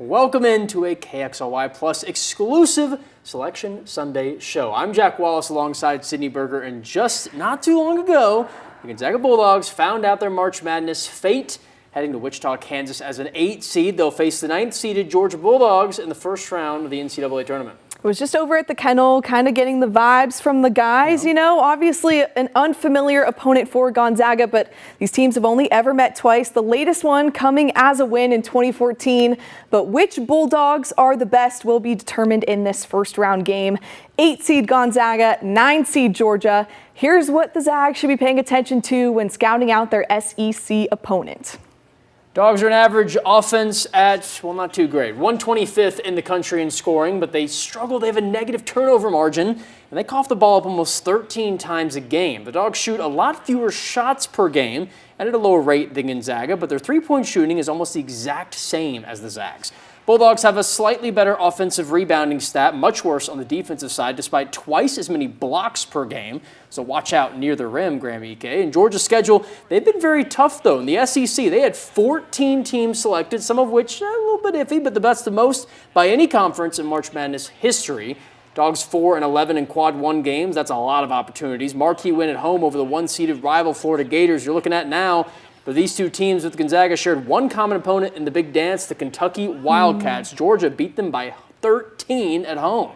Welcome into a KXLY Plus exclusive Selection Sunday show. I'm Jack Wallace alongside Sydney Berger, and just not too long ago, the Gonzaga-Bulldogs found out their March Madness fate. Heading to Wichita, Kansas as an 8 seed, they'll face the 9th-seeded Georgia Bulldogs in the first round of the NCAA tournament. It was just over at the Kennel, kind of getting the vibes from the guys, you know. Obviously an unfamiliar opponent for Gonzaga, but these teams have only ever met twice. The latest one coming as a win in 2014. But which Bulldogs are the best will be determined in this first round game. 8-seed Gonzaga, 9-seed Georgia. Here's what the Zags should be paying attention to when scouting out their SEC opponent. Dogs are an average offense at, well, not too great. 125th in the country in scoring, but they struggle. They have a negative turnover margin, and they cough the ball up almost 13 times a game. The Dogs shoot a lot fewer shots per game and at a lower rate than Gonzaga, but their three-point shooting is almost the exact same as the Zags. Bulldogs have a slightly better offensive rebounding stat, much worse on the defensive side, despite twice as many blocks per game. So watch out near the rim, Graham Ike. In Georgia's schedule, they've been very tough, though. In the SEC, they had 14 teams selected, some of which a little bit iffy, but that's the most by any conference in March Madness history. Dogs 4-11 in quad one games. That's a lot of opportunities. Marquee win at home over the one-seeded rival Florida Gators. You're looking at now. But these two teams with Gonzaga shared one common opponent in the big dance, the Kentucky Wildcats. Georgia beat them by 13 at home.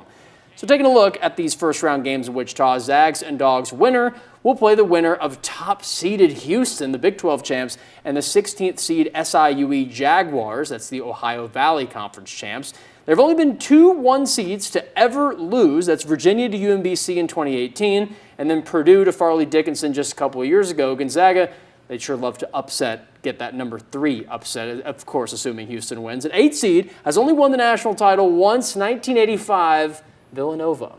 So taking a look at these first-round games in Wichita, Zags and Dogs winner will play the winner of top-seeded Houston, the Big 12 champs, and the 16th seed SIUE Jaguars. That's the Ohio Valley Conference champs. There have only been two 1 seeds to ever lose. That's Virginia to UMBC in 2018, and then Purdue to Farley Dickinson just a couple of years ago. Gonzaga, they'd sure love to get that number 3 upset, of course, assuming Houston wins. An 8 seed has only won the national title once, 1985, Villanova.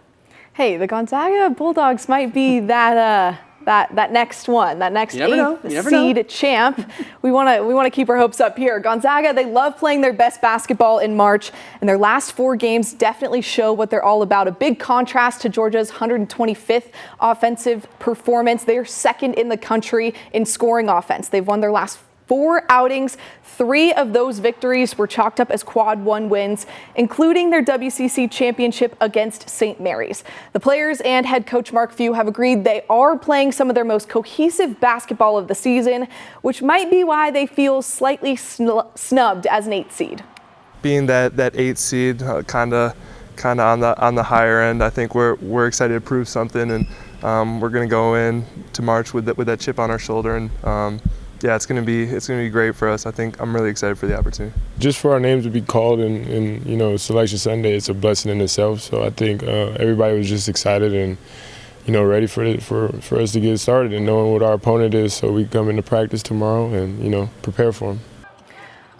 Hey, the Gonzaga Bulldogs might be that next one, that next 8th seed champ. We want to keep our hopes up here. Gonzaga, they love playing their best basketball in March, and their last 4 games definitely show what they're all about. A big contrast to Georgia's 125th offensive performance. They are second in the country in scoring offense. They've won their last 4 outings. 3 of those victories were chalked up as quad 1 wins, including their WCC championship against St. Mary's. The players and head coach Mark Few have agreed they are playing some of their most cohesive basketball of the season, which might be why they feel slightly snubbed as an 8 seed. Being that 8 seed, kind of on the higher end, I think we're excited to prove something, and we're going to go in to March with that chip on our shoulder, and yeah, it's gonna be great for us. I think I'm really excited for the opportunity. Just for our names to be called in Selection Sunday, it's a blessing in itself. So I think everybody was just excited and ready for us to get started and knowing what our opponent is, so we come into practice tomorrow and prepare for them.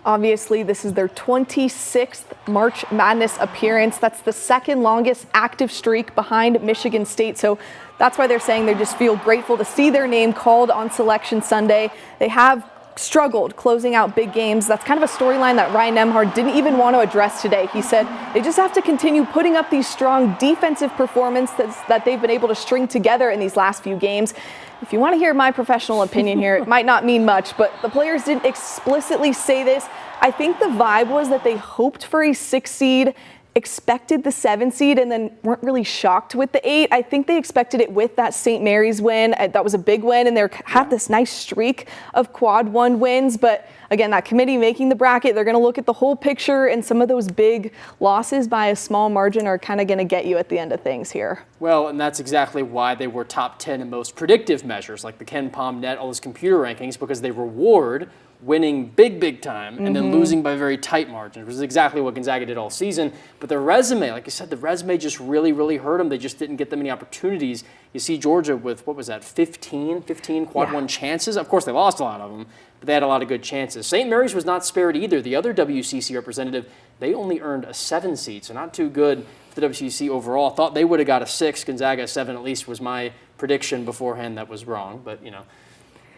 Obviously, this is their 26th March Madness appearance. That's the second longest active streak behind Michigan State. So that's why they're saying they just feel grateful to see their name called on Selection Sunday. They have struggled closing out big games. That's kind of a storyline that Ryan Nembhard didn't even want to address today. He said they just have to continue putting up these strong defensive performances that they've been able to string together in these last few games. If you want to hear my professional opinion here, it might not mean much, but the players didn't explicitly say this. I think the vibe was that they hoped for a 6 seed, expected the 7 seed, and then weren't really shocked with the 8. I think they expected it with that St. Mary's win. That was a big win, and they have this nice streak of quad 1 wins. But again, that committee making the bracket, they're going to look at the whole picture, and some of those big losses by a small margin are kind of going to get you at the end of things here. Well, and that's exactly why they were top 10 in most predictive measures, like the Ken Pom Net, all those computer rankings, because they reward winning big time and then losing by a very tight margin, which is exactly what Gonzaga did all season. But their resume, like you said, the resume just really hurt them. They just didn't get that many opportunities. You see Georgia with, 15 quad 1 chances. Of course, they lost a lot of them, but they had a lot of good chances. St. Mary's was not spared either. The other WCC representative, they only earned a 7 seed, so not too good for the WCC overall. Thought they would have got a 6. Gonzaga a 7 at least was my prediction beforehand. That was wrong, but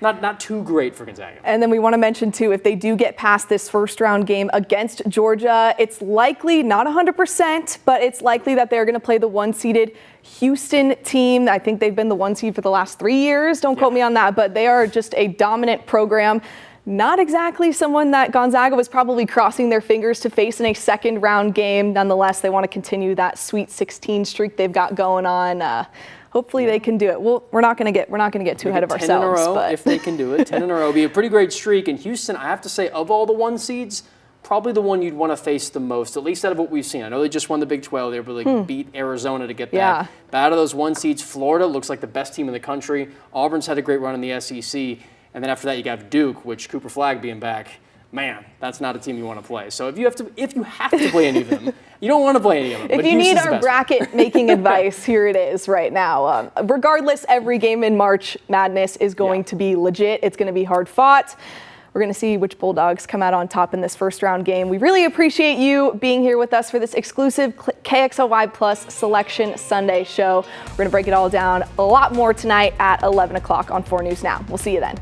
not too great for Gonzaga. And then we want to mention, too, if they do get past this first round game against Georgia, it's likely, not 100%, but it's likely that they're going to play the 1-seeded Houston team. I think they've been the 1 seed for the last 3 years. Don't quote me on that, but they are just a dominant program. Not exactly someone that Gonzaga was probably crossing their fingers to face in a second round game. Nonetheless, they want to continue that Sweet 16 streak they've got going on. Hopefully they can do it. Well, we're not going to get too ahead of ourselves. 10 in a row, but if they can do it. 10 in a row would be a pretty great streak. And Houston, I have to say, of all the 1 seeds, probably the one you'd want to face the most, at least out of what we've seen. I know they just won the Big 12. They really beat Arizona to get that. Yeah. But out of those 1 seeds, Florida looks like the best team in the country. Auburn's had a great run in the SEC. And then after that, you got Duke, which Cooper Flagg being back. Man, that's not a team you want to play. So if you have to play any of them, you don't want to play any of them. If you need our bracket making advice, here it is right now. Regardless, every game in March Madness is going to be legit. It's going to be hard fought. We're going to see which Bulldogs come out on top in this first round game. We really appreciate you being here with us for this exclusive KXLY Plus Selection Sunday show. We're going to break it all down a lot more tonight at 11 o'clock on 4 News Now. We'll see you then.